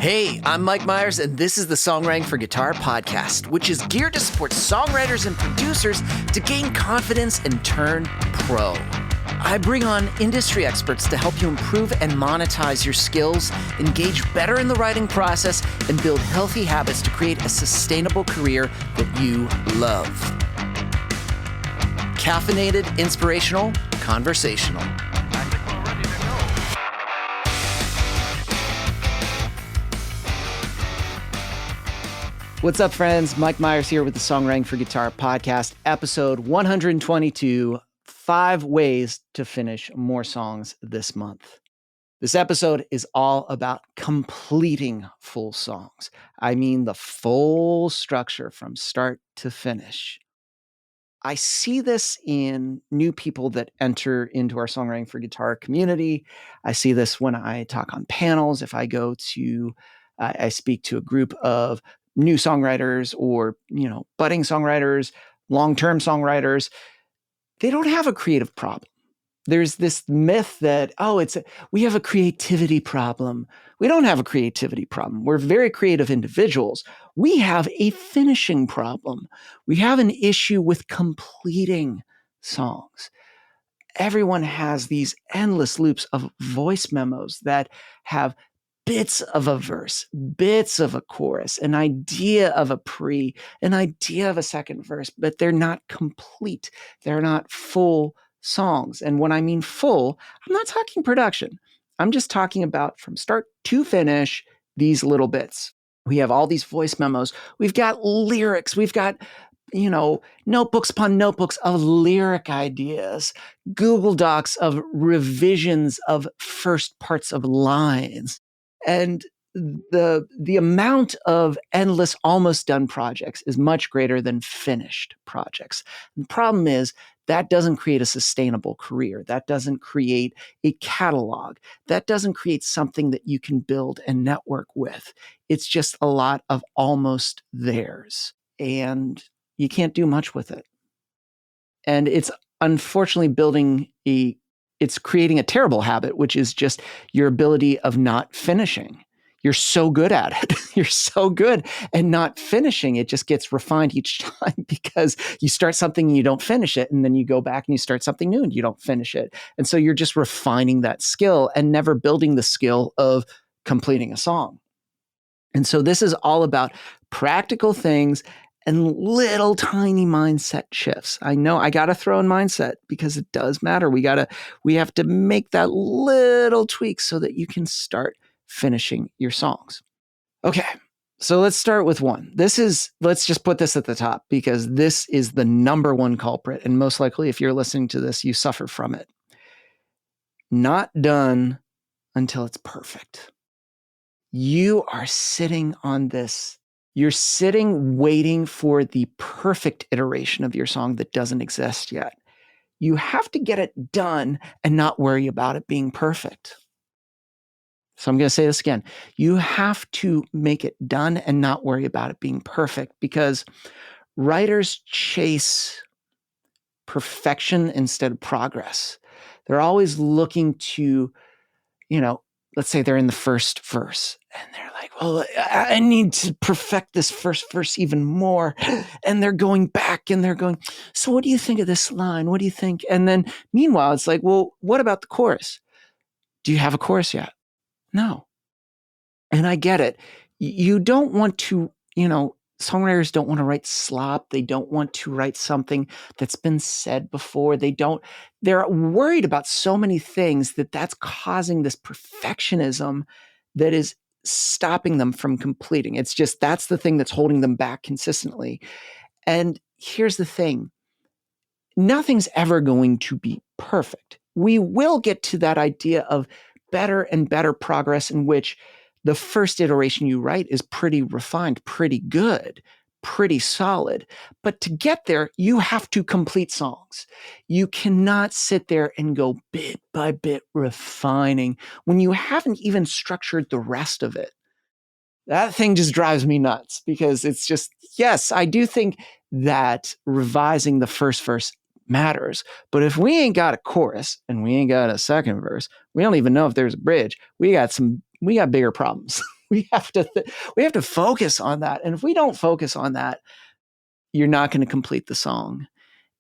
Hey, I'm Mike Myers, and this is the Songwriting for Guitar podcast, which is geared to support songwriters and producers to gain confidence and turn pro. I bring on industry experts to help you improve and monetize your skills, engage better in the writing process, and build healthy habits to create a sustainable career that you love. Caffeinated, inspirational, conversational. What's up, friends? Mike Myers here with the Songwriting for Guitar podcast, episode 122, 5 ways to finish more songs this month. This episode is all about completing full songs. I mean the full structure from start to finish. I see this in new people that enter into our Songwriting for Guitar community. I see this when I talk on panels. If I go to, I speak to a group of new songwriters or, budding songwriters, long-term songwriters, they don't have a creative problem. There's this myth that, we have a creativity problem. We don't have a creativity problem. We're very creative individuals. We have a finishing problem. We have an issue with completing songs. Everyone has these endless loops of voice memos that have bits of a verse, bits of a chorus, an idea of a pre, an idea of a second verse, but they're not complete. They're not full songs. And when I mean full, I'm not talking production. I'm just talking about from start to finish, these little bits. We have all these voice memos. We've got lyrics. We've got notebooks upon notebooks of lyric ideas, Google Docs of revisions of first parts of lines. And the amount of endless, almost done projects is much greater than finished projects. And the problem is that doesn't create a sustainable career. That doesn't create a catalog. That doesn't create something that you can build and network with. It's just a lot of almost theirs. And you can't do much with it. And it's unfortunately it's creating a terrible habit, which is just your ability of not finishing. You're so good at it. You're so good at not finishing. It just gets refined each time because you start something and you don't finish it. And then you go back and you start something new and you don't finish it. And so you're just refining that skill and never building the skill of completing a song. And so this is all about practical things and little tiny mindset shifts. I know I got to throw in mindset because it does matter. We have to make that little tweak so that you can start finishing your songs. Okay. So let's start with one. Let's just put this at the top because this is the number one culprit. And most likely if you're listening to this, you suffer from it. Not done until it's perfect. You are sitting on this. You're sitting waiting for the perfect iteration of your song that doesn't exist yet. You have to get it done and not worry about it being perfect. So I'm going to say this again. You have to make it done and not worry about it being perfect because writers chase perfection instead of progress. They're always looking to, let's say they're in the first verse and they're like, well, I need to perfect this first verse even more. And they're going back and they're going, so what do you think of this line? What do you think? And then meanwhile, it's like, well, what about the chorus? Do you have a chorus yet? No. And I get it. You don't want to, songwriters don't want to write slop. They don't want to write something that's been said before. They're worried about so many things that's causing this perfectionism that is stopping them from completing. It's just, that's the thing that's holding them back consistently. And here's the thing. Nothing's ever going to be perfect. We will get to that idea of better and better progress in which the first iteration you write is pretty refined, pretty good, pretty solid. But to get there, you have to complete songs. You cannot sit there and go bit by bit refining when you haven't even structured the rest of it. That thing just drives me nuts because it's just, yes, I do think that revising the first verse matters. But if we ain't got a chorus and we ain't got a second verse, we don't even know if there's a bridge. We got bigger problems. we have to focus on that. And if we don't focus on that, you're not going to complete the song.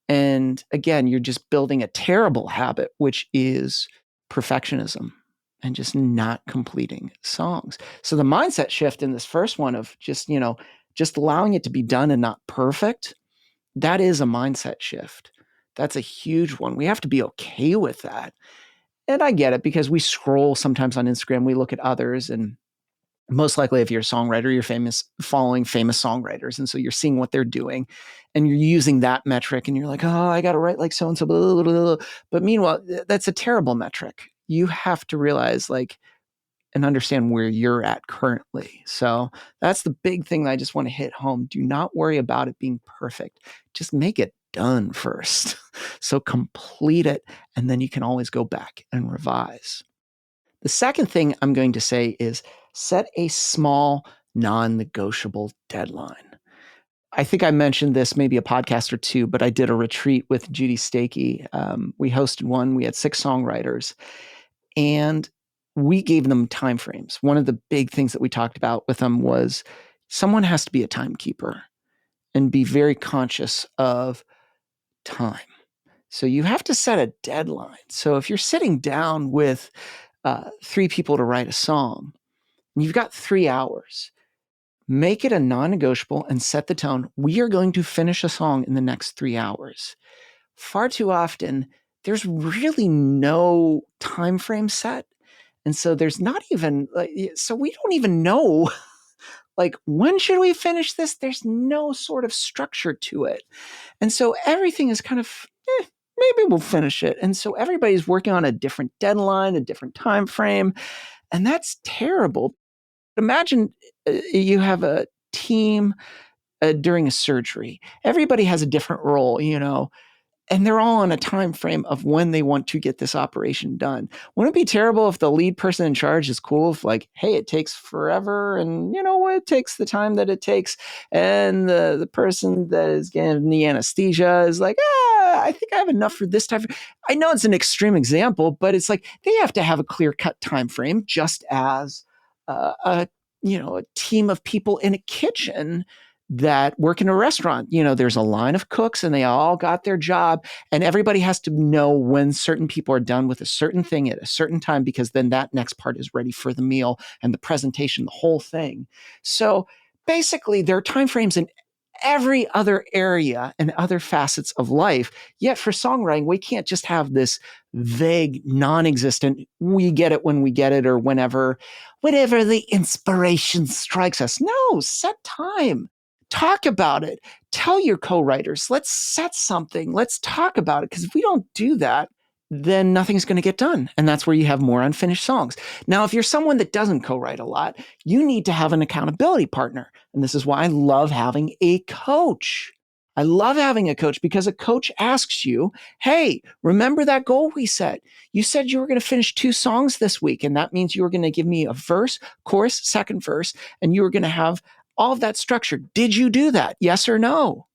And again, you're just building a terrible habit, which is perfectionism and just not completing songs. So the mindset shift in this first one of just allowing it to be done and not perfect, that is a mindset shift. That's a huge one. We have to be okay with that. And I get it because we scroll sometimes on Instagram, we look at others, and most likely if you're a songwriter, you're following famous songwriters. And so you're seeing what they're doing and you're using that metric and you're like, oh, I got to write like so-and-so, blah, blah, blah, blah. But meanwhile, that's a terrible metric. You have to realize and understand where you're at currently. So that's the big thing that I just want to hit home. Do not worry about it being perfect. Just make it done first. So complete it, and then you can always go back and revise. The second thing I'm going to say is set a small, non-negotiable deadline. I think I mentioned this maybe a podcast or two, but I did a retreat with Judy Stakey. We hosted one. We had 6 songwriters, and we gave them timeframes. One of the big things that we talked about with them was someone has to be a timekeeper and be very conscious of time. So you have to set a deadline. So if you're sitting down with 3 people to write a song, and you've got 3 hours, make it a non-negotiable and set the tone. We are going to finish a song in the next 3 hours. Far too often, there's really no time frame set. And so there's not even, so we don't even know, when should we finish this? There's no sort of structure to it. And so everything is kind of, maybe we'll finish it. And so everybody's working on a different deadline, a different time frame. And that's terrible. Imagine you have a team during a surgery. Everybody has a different role, and they're all on a time frame of when they want to get this operation done. Wouldn't it be terrible if the lead person in charge is cool if hey, it takes forever and it takes the time that it takes. And the person that is getting the anesthesia is like, I think I have enough for this time. I know it's an extreme example, but it's they have to have a clear-cut time frame, just as a team of people in a kitchen that work in a restaurant. There's a line of cooks and they all got their job, and everybody has to know when certain people are done with a certain thing at a certain time, because then that next part is ready for the meal and the presentation, the whole thing. So basically there are timeframes in every other area and other facets of life. Yet for songwriting, we can't just have this vague, non-existent, we get it when we get it, or whenever the inspiration strikes us. No, set time. Talk about it. Tell your co-writers, let's set something. Let's talk about it. Because if we don't do that, then nothing's going to get done. And that's where you have more unfinished songs. Now, if you're someone that doesn't co-write a lot, you need to have an accountability partner. And this is why I love having a coach. I love having a coach because a coach asks you, hey, remember that goal we set? You said you were going to finish 2 songs this week. And that means you were going to give me a verse, chorus, second verse, and you were going to have all of that structure. Did you do that? Yes or no?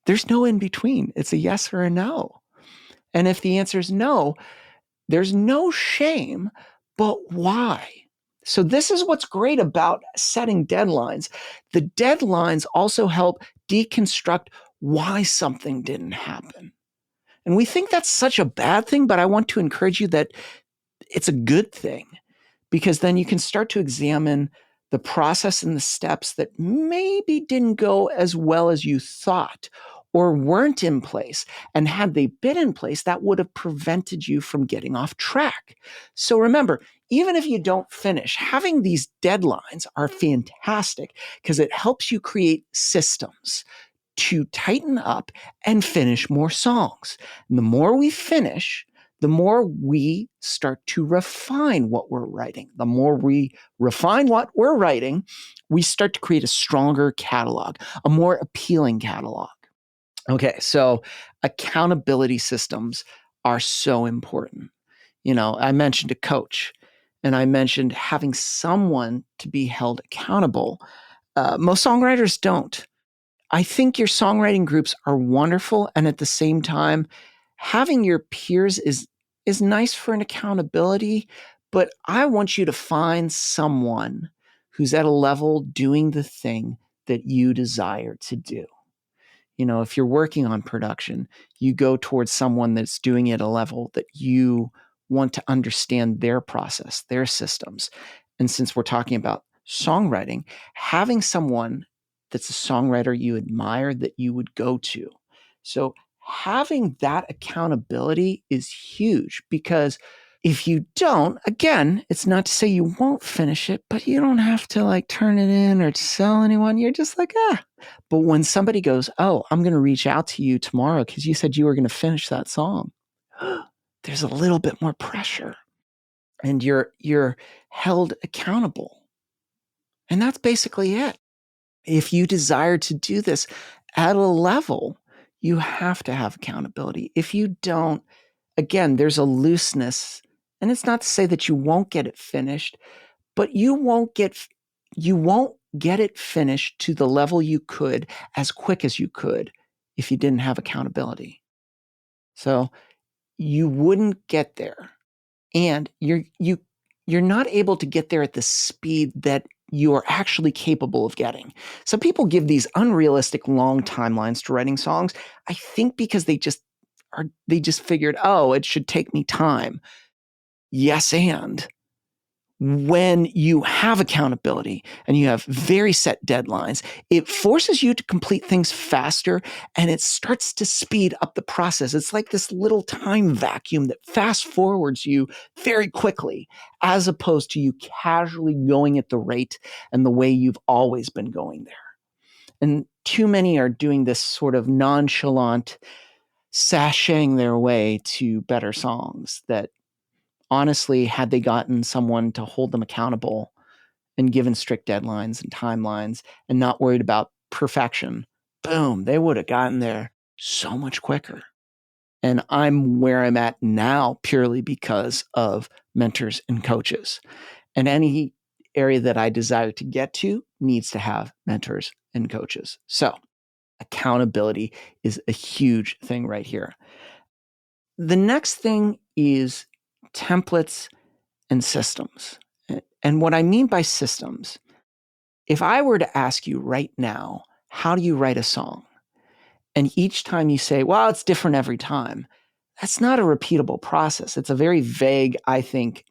There's no in between. It's a yes or a no. And if the answer is no, there's no shame, but why? So this is what's great about setting deadlines. The deadlines also help deconstruct why something didn't happen. And we think that's such a bad thing, but I want to encourage you that it's a good thing, because then you can start to examine the process and the steps that maybe didn't go as well as you thought, or weren't in place. And had they been in place, that would have prevented you from getting off track. So remember, even if you don't finish, having these deadlines are fantastic because it helps you create systems to tighten up and finish more songs. And the more we finish, the more we start to refine what we're writing. The more we refine what we're writing, we start to create a stronger catalog, a more appealing catalog. Okay, so accountability systems are so important. I mentioned a coach, and I mentioned having someone to be held accountable. Most songwriters don't. I think your songwriting groups are wonderful, and at the same time, having your peers is nice for an accountability, but I want you to find someone who's at a level doing the thing that you desire to do. If you're working on production, you go towards someone that's doing it at a level that you want to understand their process, their systems. And since we're talking about songwriting, having someone that's a songwriter you admire that you would go to. So having that accountability is huge, because if you don't, again, it's not to say you won't finish it, but you don't have to like turn it in or sell anyone. You're just like, But when somebody goes, oh, I'm going to reach out to you tomorrow because you said you were going to finish that song, there's a little bit more pressure, and you're held accountable. And that's basically it. If you desire to do this at a level, you have to have accountability. If you don't, again, there's a looseness. And it's not to say that you won't get it finished, but you won't get it finished to the level you could as quick as you could if you didn't have accountability. So you wouldn't get there. And you're not able to get there at the speed that you are actually capable of getting. Some people give these unrealistic long timelines to writing songs, I think because they just figured, oh, it should take me time. Yes, and when you have accountability and you have very set deadlines, it forces you to complete things faster, and it starts to speed up the process. It's like this little time vacuum that fast forwards you very quickly, as opposed to you casually going at the rate and the way you've always been going there. And too many are doing this sort of nonchalant sashaying their way to better songs that, honestly, had they gotten someone to hold them accountable and given strict deadlines and timelines and not worried about perfection, boom, they would have gotten there so much quicker. And I'm where I'm at now purely because of mentors and coaches. And any area that I desire to get to needs to have mentors and coaches. So accountability is a huge thing right here. The next thing is templates and systems. And what I mean by systems, if I were to ask you right now, how do you write a song? And each time you say, well, it's different every time, that's not a repeatable process. It's a very vague, I think,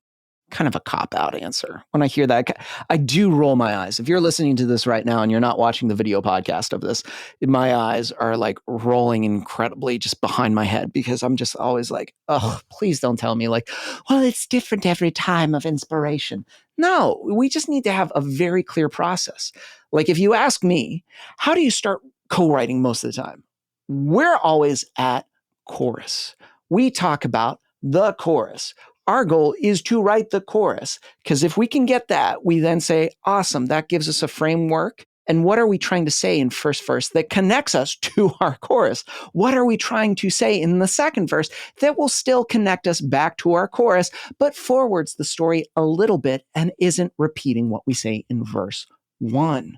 kind of a cop-out answer. When I hear that, I do roll my eyes. If you're listening to this right now and you're not watching the video podcast of this, my eyes are like rolling incredibly just behind my head, because I'm just always like, oh, please don't tell me like, well, it's different every time of inspiration. No, we just need to have a very clear process. Like if you ask me, how do you start co-writing most of the time? We're always at chorus. We talk about the chorus. Our goal is to write the chorus, because if we can get that, we then say, awesome, that gives us a framework. And what are we trying to say in first verse that connects us to our chorus? What are we trying to say in the second verse that will still connect us back to our chorus, but forwards the story a little bit and isn't repeating what we say in verse 1?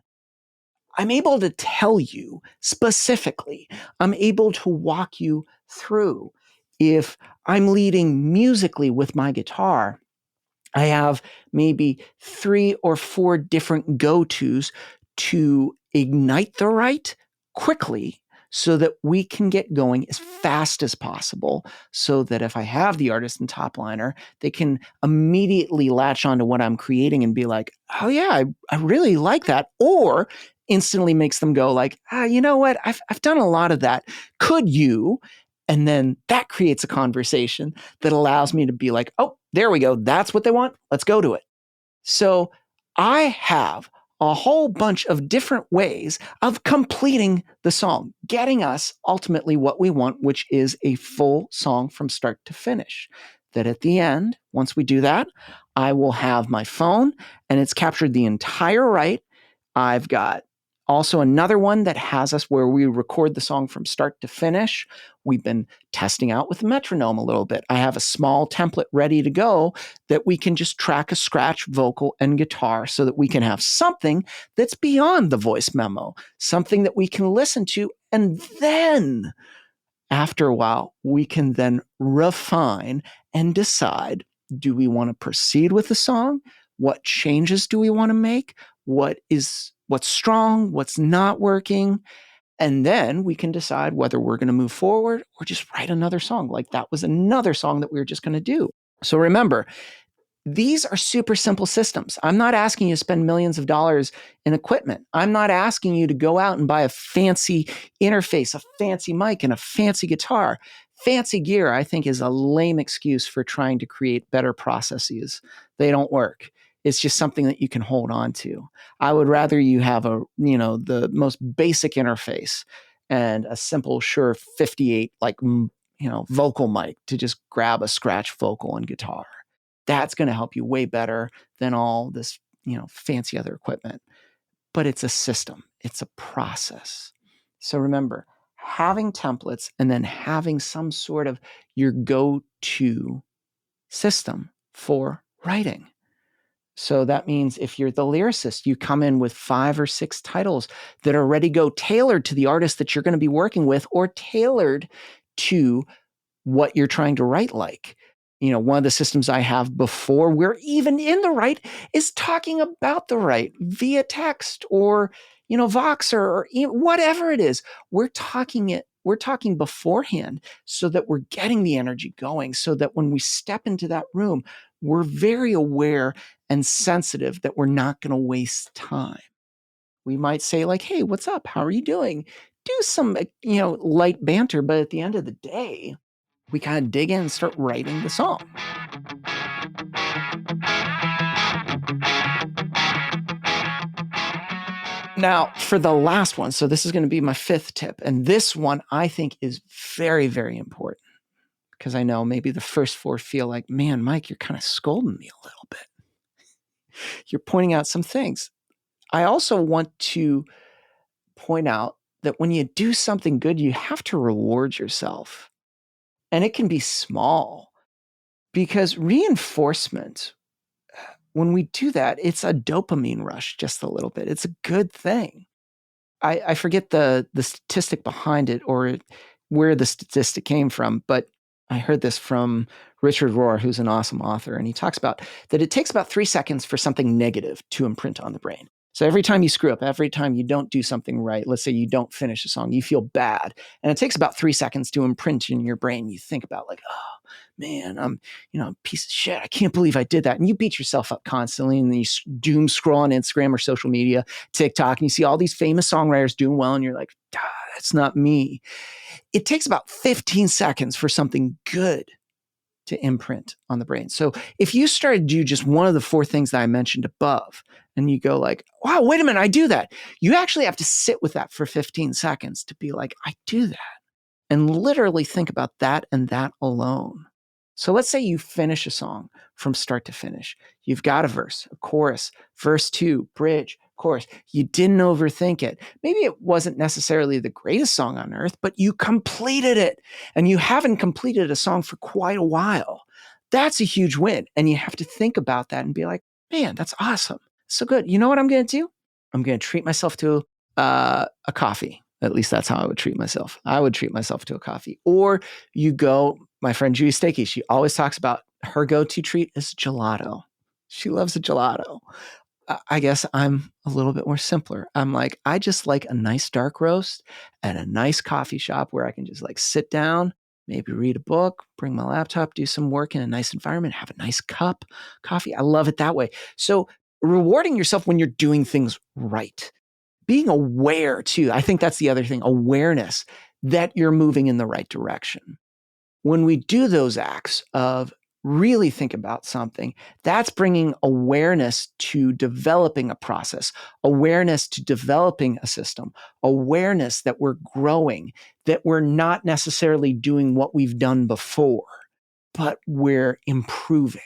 I'm able to tell you specifically, I'm able to walk you through. If I'm leading musically with my guitar, I have maybe 3 or 4 different go-tos to ignite the write quickly, so that we can get going as fast as possible, so that if I have the artist and top liner, they can immediately latch onto what I'm creating and be like, oh yeah, I really like that. Or instantly makes them go like, you know what? I've done a lot of that. Could you? And then that creates a conversation that allows me to be like, oh, there we go. That's what they want. Let's go to it. So I have a whole bunch of different ways of completing the song, getting us ultimately what we want, which is a full song from start to finish. That at the end, once we do that, I will have my phone and it's captured the entire write. I've got also another one that has us where we record the song from start to finish. We've been testing out with the metronome a little bit. I have a small template ready to go that we can just track a scratch, vocal, and guitar, so that we can have something that's beyond the voice memo, something that we can listen to. And then after a while, we can then refine and decide, do we want to proceed with the song? What changes do we want to make? What's strong? What's not working? And then we can decide whether we're going to move forward or just write another song. Like that was another song that we were just going to do. So remember, these are super simple systems. I'm not asking you to spend millions of dollars in equipment. I'm not asking you to go out and buy a fancy interface, a fancy mic, and a fancy guitar. Fancy gear, I think, is a lame excuse for trying to create better processes. They don't work. It's just something that you can hold on to. I would rather you have the most basic interface and a simple Shure 58 vocal mic to just grab a scratch vocal and guitar. That's going to help you way better than all this, fancy other equipment. But it's a system. It's a process. So remember, having templates and then having some sort of your go-to system for writing. So that means if you're the lyricist, you come in with 5 or 6 titles that are ready to go, tailored to the artist that you're going to be working with or tailored to what you're trying to write like. One of the systems I have before we're even in the write is talking about the write via text or, Voxer or whatever it is. We're talking beforehand so that we're getting the energy going so that when we step into that room, we're very aware and sensitive that we're not going to waste time. We might say like, hey, what's up? How are you doing? Do some, light banter. But at the end of the day, we kind of dig in and start writing the song. Now, for the last one, so this is going to be my 5th tip. And this one I think is very, very important because I know maybe the first 4 feel like, man, Mike, you're kind of scolding me a little bit. You're pointing out some things. I also want to point out that when you do something good, you have to reward yourself. And it can be small because reinforcement, when we do that, it's a dopamine rush just a little bit. It's a good thing. I forget the statistic behind it or where the statistic came from, but I heard this from Richard Rohr, who's an awesome author, and he talks about that it takes about 3 seconds for something negative to imprint on the brain. So every time you screw up, every time you don't do something right, let's say you don't finish a song, you feel bad. And it takes about 3 seconds to imprint in your brain. You think about like, oh man, I'm, a piece of shit. I can't believe I did that. And you beat yourself up constantly. And then you doom scroll on Instagram or social media, TikTok, and you see all these famous songwriters doing well. And you're like, that's not me. It takes about 15 seconds for something good to imprint on the brain. So if you started to do just one of the 4 things that I mentioned above, and you go like, wow, wait a minute, I do that. You actually have to sit with that for 15 seconds to be like, I do that. And literally think about that and that alone. So let's say you finish a song from start to finish. You've got a verse, a chorus, verse 2, bridge, chorus. You didn't overthink it. Maybe it wasn't necessarily the greatest song on earth, but you completed it. And you haven't completed a song for quite a while. That's a huge win. And you have to think about that and be like, man, that's awesome. So good. You know what I'm going to do? I'm going to treat myself to a coffee. At least that's how I would treat myself. I would treat myself to a coffee. Or you go, my friend Judy Stakey, she always talks about her go-to treat is gelato. She loves a gelato. I guess I'm a little bit more simpler. I'm like, I just like a nice dark roast at a nice coffee shop where I can just like sit down, maybe read a book, bring my laptop, do some work in a nice environment, have a nice cup coffee. I love it that way. So rewarding yourself when you're doing things right. Being aware too. I think that's the other thing, awareness that you're moving in the right direction. When we do those acts of really think about something, that's bringing awareness to developing a process, awareness to developing a system, awareness that we're growing, that we're not necessarily doing what we've done before, but we're improving.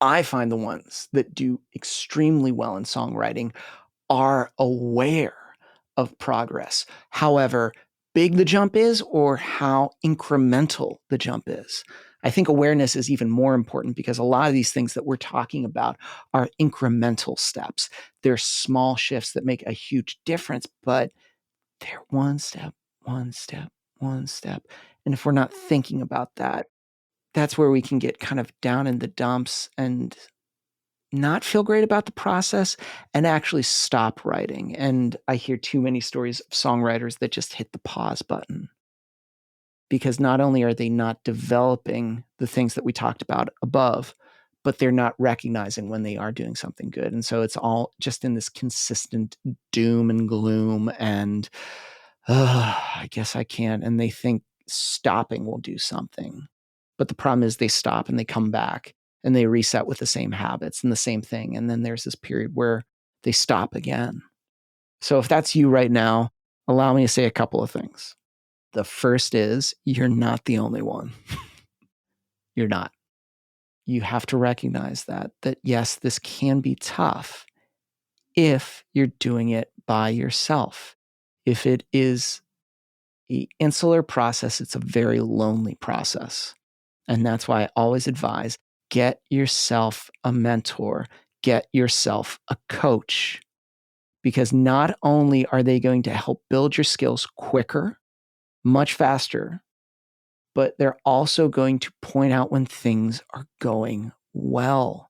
I find the ones that do extremely well in songwriting are aware of progress, however big the jump is or how incremental the jump is. I think awareness is even more important because a lot of these things that we're talking about are incremental steps. They're small shifts that make a huge difference, but they're one step, one step, one step. And if we're not thinking about that, that's where we can get kind of down in the dumps and not feel great about the process and actually stop writing. And I hear too many stories of songwriters that just hit the pause button because not only are they not developing the things that we talked about above, but they're not recognizing when they are doing something good. And so it's all just in this consistent doom and gloom and I guess I can't. And they think stopping will do something. But the problem is they stop and they come back and they reset with the same habits and the same thing. And then there's this period where they stop again. So if that's you right now, allow me to say a couple of things. The first is you're not the only one. You're not. You have to recognize that yes, this can be tough if you're doing it by yourself. If it is the insular process, it's a very lonely process. And that's why I always advise get yourself a mentor, get yourself a coach, because not only are they going to help build your skills quicker, much faster, but they're also going to point out when things are going well.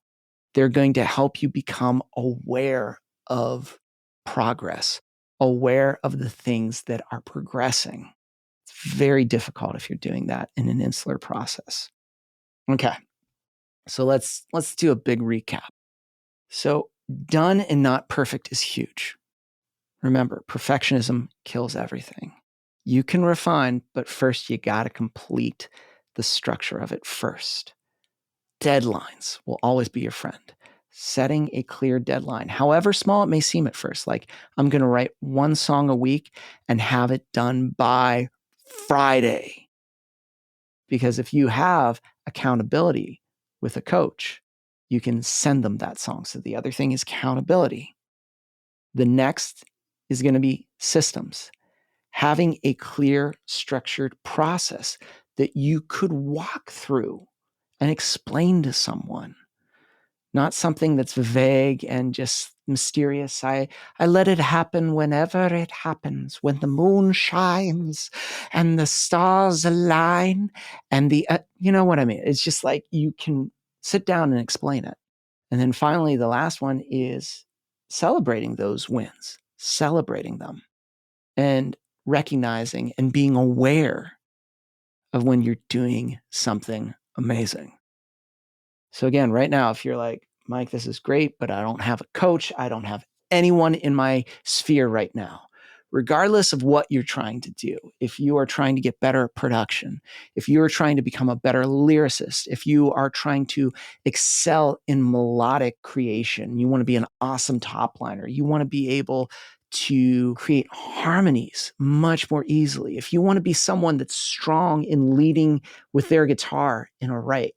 They're going to help you become aware of progress, aware of the things that are progressing. It's very difficult if you're doing that in an insular process. Okay. So let's do a big recap. So done and not perfect is huge. Remember, perfectionism kills everything. You can refine, but first you got to complete the structure of it first. Deadlines will always be your friend. Setting a clear deadline, however small it may seem at first, like I'm going to write one song a week and have it done by Friday. Because if you have accountability with a coach, you can send them that song. So the other thing is accountability. The next is going to be systems. Having a clear, structured process that you could walk through and explain to someone, not something that's vague and just mysterious. I let it happen whenever it happens, when the moon shines and the stars align and you know what I mean? It's just like you can sit down and explain it. And then finally, the last one is celebrating those wins, celebrating them and recognizing and being aware of when you're doing something amazing. So again, right now, if you're like, Mike, this is great, but I don't have a coach, I don't have anyone in my sphere right now. Regardless of what you're trying to do, if you are trying to get better at production, if you are trying to become a better lyricist, if you are trying to excel in melodic creation, you want to be an awesome top liner, you want to be able to create harmonies much more easily, if you want to be someone that's strong in leading with their guitar in a right,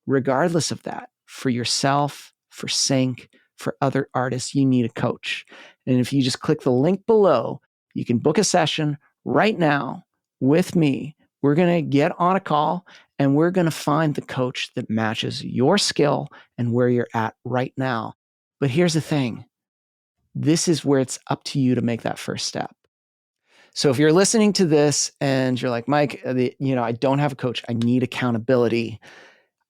regardless of that, for yourself, for Sync, for other artists, you need a coach. And if you just click the link below, you can book a session right now with me. We're going to get on a call and we're going to find the coach that matches your skill and where you're at right now. But here's the thing. This is where it's up to you to make that first step. So if you're listening to this and you're like, Mike, I don't have a coach, I need accountability,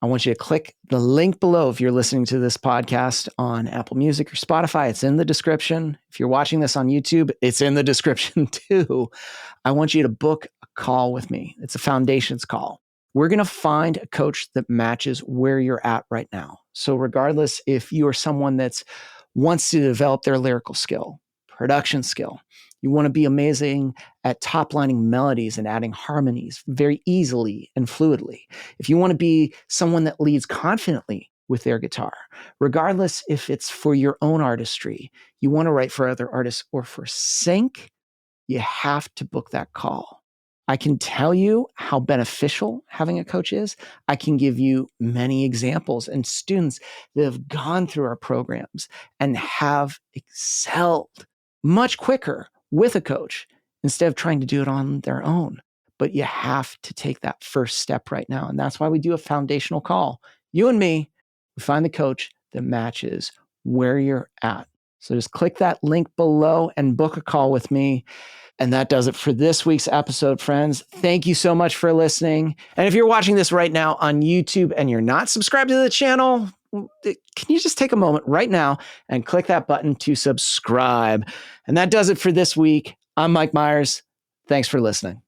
I want you to click the link below. If you're listening to this podcast on Apple Music or Spotify, it's in the description. If you're watching this on YouTube, it's in the description too. I want you to book a call with me. It's a foundations call. We're going to find a coach that matches where you're at right now. So regardless if you are someone that wants to develop their lyrical skill, production skill, you want to be amazing at top lining melodies and adding harmonies very easily and fluidly. If you want to be someone that leads confidently with their guitar, regardless if it's for your own artistry, you want to write for other artists or for Sync, you have to book that call. I can tell you how beneficial having a coach is. I can give you many examples and students that have gone through our programs and have excelled much quicker with a coach instead of trying to do it on their own. But you have to take that first step right now. And that's why we do a foundational call. You and me, we find the coach that matches where you're at. So just click that link below and book a call with me. And that does it for this week's episode, friends. Thank you so much for listening. And if you're watching this right now on YouTube and you're not subscribed to the channel, can you just take a moment right now and click that button to subscribe? And that does it for this week. I'm Mike Myers. Thanks for listening.